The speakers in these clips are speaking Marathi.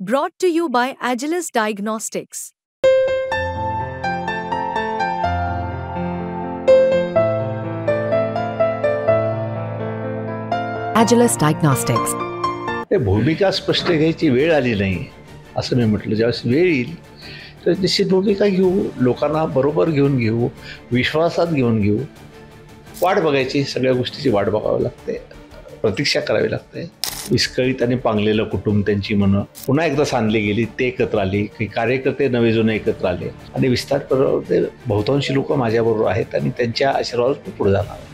Brought to you by Agilus Diagnostics. Agilus Diagnostics. भूमिका स्पष्ट घ्यायची वेळ आली नाही असं मी म्हटलं. ज्यावेळेस वेळ येईल तर निश्चित भूमिका घेऊ, लोकांना बरोबर घेऊन घेऊ, विश्वासात घेऊन घेऊ. वाट बघायची, सगळ्या गोष्टीची वाट बघावी लागते, प्रतीक्षा करावी लागते. विस्कळीत आणि पांगलेलं कुटुंब, त्यांची मनं पुन्हा एकदा सांधली गेली, ते एकत्र आली, काही कार्यकर्ते नवे जुने एकत्र आले आणि विस्तार ते बहुतांशी लोक माझ्याबरोबर आहेत आणि त्यांच्या आशीर्वादात पुढे जाणार.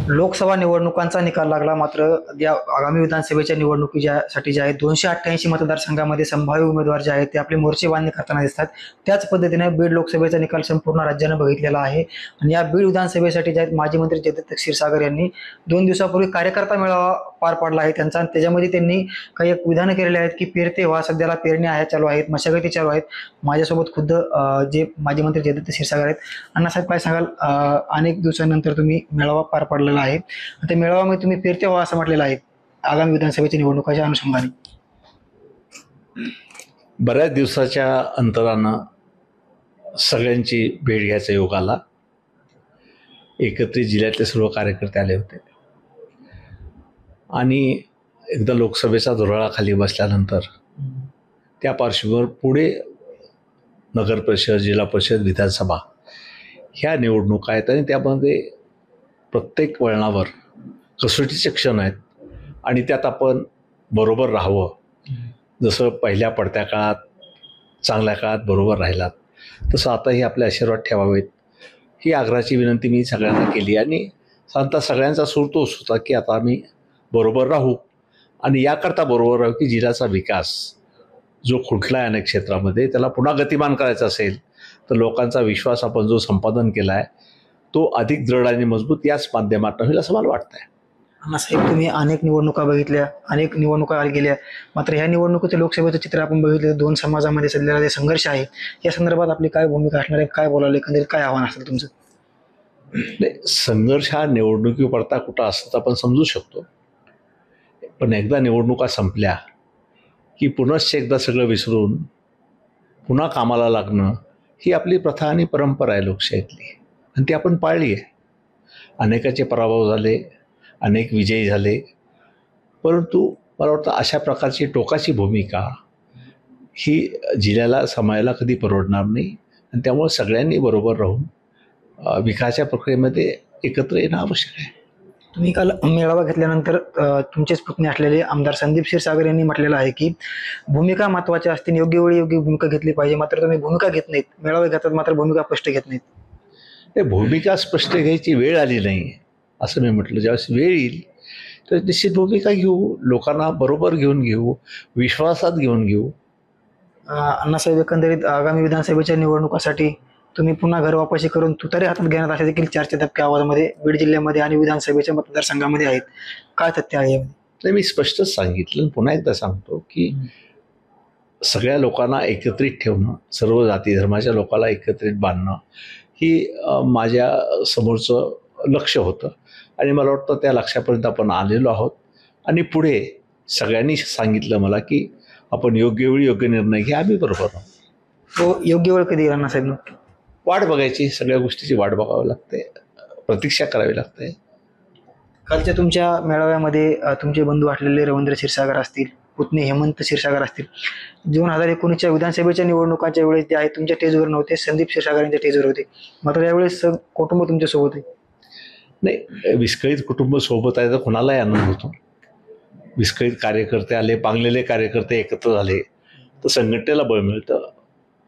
लोकसभा निवडणुकांचा निकाल लागला, मात्र या आगामी विधानसभेच्या निवडणुकीसाठी जे आहेत 288 मतदारसंघामध्ये संभाव्य उमेदवार जे आहेत ते आपले मोर्चे बांधणी करताना दिसतात. त्याच पद्धतीने बीड लोकसभेचा निकाल संपूर्ण राज्यानं बघितलेला आहे आणि या बीड विधानसभेसाठी जे आहेत माजी मंत्री जयदत्त क्षीरसागर यांनी 2 दिवसापूर्वी कार्यकर्ता मेळावा पार पाडला आहे त्यांचा. त्याच्यामध्ये त्यांनी काही एक विधानं केलेली आहेत की पेरते व्हा, सध्याला पेरणी आहे चालू आहेत, मशागती चालू आहेत. माझ्यासोबत खुद्द जे माजी मंत्री जयदत्त क्षीरसागर आहेत. अण्णासाहेब, काय सांगाल? अनेक दिवसानंतर तुम्ही मेळावा पार पाडलेला आहे, त्या मेळाव्यामध्ये तुम्ही पेरते व्हा असं म्हटलेलं आहे आगामी विधानसभेच्या निवडणुकाच्या अनुषंगाने. बऱ्याच दिवसाच्या अंतरानं सगळ्यांची भेट घ्यायचा योग आला. एकत्रित जिल्ह्यातले सर्व कार्यकर्ते आले होते आणि एकदा लोकसभेचा धुराळा खाली बसल्यानंतर त्या पार्श्वभूमीवर पुढे नगर परिषद, जिल्हा परिषद, विधानसभा ह्या निवडणुका आहेत आणि त्यामध्ये प्रत्येक वळणावर कसोटीचे क्षण आहेत आणि त्यात आपण बरोबर राहावं. जसं पहिल्या पडत्या काळात, चांगल्या काळात बरोबर राहिलात, तसं आताही आपले आशीर्वाद ठेवावेत ही आग्रहाची विनंती मी सगळ्यांना केली आणि साधारणतः सगळ्यांचा सूर तोच होता की आता आम्ही बरोबर राहू आणि याकरता बरोबर राहू की जिल्ह्याचा विकास जो खुंटला आहे अनेक क्षेत्रामध्ये त्याला पुन्हा गतिमान करायचा असेल तर लोकांचा विश्वास आपण जो संपादन केला आहे तो अधिक दृढ आणि मजबूत याच माध्यमातून होईल असं मला वाटतं आहे. अण्णासाहेब, तुम्ही अनेक निवडणुका बघितल्या, अनेक निवडणुका गेल्या, मात्र ह्या निवडणुकीचं लोकसभेचं चित्र आपण बघितलं. 2 समाजामध्ये सध्याला जे संघर्ष आहे या संदर्भात आपली काय भूमिका असणार आहे, काय बोलावलं, एकंदरीत काय आव्हान असेल तुमचं? संघर्ष हा निवडणुकी पडता कुठं असतं तर आपण समजू शकतो, पण एकदा निवडणुका संपल्या की पुनश्च एकदा सगळं विसरून पुन्हा कामाला लागणं ही आपली प्रथा आणि परंपरा आहे लोकशाहीतली आणि ती आपण पाळली आहे. अनेकाचे पराभव झाले, अनेक विजयी झाले, परंतु मला वाटतं अशा प्रकारची टोकाची भूमिका ही जिल्ह्याला समाजाला कधी परवडणार नाही आणि त्यामुळे सगळ्यांनी बरोबर राहून विकासाच्या प्रक्रियेमध्ये एकत्र येणं आवश्यक आहे. तुम्ही काल मेळावा घेतल्यानंतर तुमचेच पुतणे असलेले आमदार संदीप क्षीरसागर यांनी म्हटलेलं आहे की भूमिका महत्त्वाच्या असतील, योग्य वेळी योग्य भूमिका घेतली पाहिजे, मात्र तुम्ही भूमिका घेत नाहीत, मेळावे घेतात मात्र भूमिका स्पष्ट घेत नाहीत. भूमिका स्पष्ट घ्यायची वेळ आली नाही असं मी म्हटलं. ज्यावेळेस वेळ येईल तर निश्चित भूमिका घेऊ, लोकांना बरोबर घेऊन घेऊ, विश्वासात घेऊन घेऊ. अण्णासाहेब, एकंदरीत आगामी विधानसभेच्या निवडणुकासाठी तुम्ही पुन्हा घर वापसी करून तुतारी हातात घेण्यात असे देखील चर्चा धक्के आवाजामध्ये बीड जिल्ह्यामध्ये आणि विधानसभेच्या मतदारसंघामध्ये आहेत. काय तथ्य आहे यामध्ये? नाही, मी स्पष्टच सांगितलं, पुन्हा एकदा सांगतो की सगळ्या लोकांना एकत्रित ठेवणं, सर्व जाती धर्माच्या लोकांना एकत्रित बांधणं ही माझ्या समोरचं लक्ष होतं आणि मला वाटतं त्या लक्ष्यापर्यंत आपण आलेलो आहोत आणि पुढे सगळ्यांनी सांगितलं मला की आपण योग्य वेळी योग्य निर्णय घ्या, आम्ही बरोबर आहोत. तो योग्य वेळ कधी येणार साहेब? वाट बघायची, सगळ्या गोष्टीची वाट बघावी लागते, प्रतीक्षा करावी लागते. कालच्या तुमच्या मेळाव्यामध्ये तुमचे बंधू असलेले रवींद्र क्षीरसागर असतील, पुतणे हेमंत क्षीरसागर असतील, 2019च्या विधानसभेच्या निवडणुकांच्या वेळेस जे आहे तुमच्या स्टेजवर नव्हते, संदीप क्षीरसागर यांच्या स्टेजवर होते, मात्र यावेळेस कुटुंब तुमच्या सोबत आहे. नाही, विस्कळीत कुटुंब सोबत आहे तर कोणालाही आनंद होतो. विस्कळीत कार्यकर्ते आले, पांगलेले कार्यकर्ते एकत्र झाले तर संघटनेला बळ मिळतं,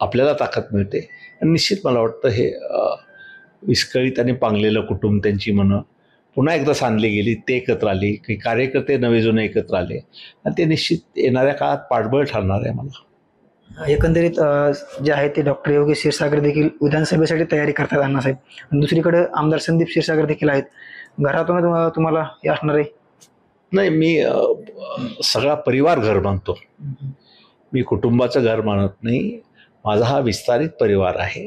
आपल्याला ताकद मिळते आणि निश्चित मला वाटतं हे विस्कळीत आणि पांगलेलं कुटुंब, त्यांची मनं पुन्हा एकदा सांधली गेली, ते एकत्र आली, काही कार्यकर्ते नवे जुने एकत्र आले आणि ते निश्चित येणाऱ्या काळात पाठबळ ठरणार आहे मला. एकंदरीत जे आहे ते डॉक्टर योगेश क्षीरसागर देखील विधानसभेसाठी तयारी करतात अण्णासाहेब, आणि दुसरीकडे आमदार संदीप क्षीरसागर देखील आहेत. घरातून तुम्हाला हे असणार आहे? नाही, मी सगळा परिवार घर मानतो, मी कुटुंबाचं घर मानत नाही. माझा हा विस्तारित परिवार आहे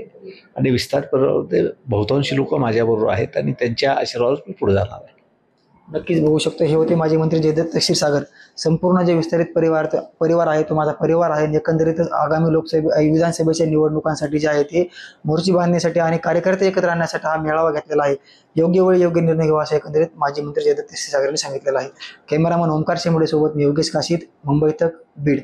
आणि विस्तारित परिवारामध्ये बहुतांशी लोक माझ्याबरोबर आहेत आणि त्यांच्या आशीर्वादात मी पुढे जाणार आहे. नक्कीच बघू शकतो. हे होते माजी मंत्री जयदत्त क्षीरसागर. संपूर्ण जे विस्तारित परिवार आहे तो माझा परिवार आहे. एकंदरीतच आगामी विधानसभेच्या निवडणुकांसाठी जे आहे ते मोर्चे बांधण्यासाठी आणि कार्यकर्ते एकत्र आणण्यासाठी हा मेळावा घेतलेला आहे. योग्य वेळी योग्य निर्णय घ्यावा असं एकंदरीत माजी मंत्री जयदत्त क्षीरसागर यांनी सांगितलेलं आहे. कॅमेरामन ओमकार शेंबडे सोबत मी योगेश काशीद, मुंबई तक, बीड.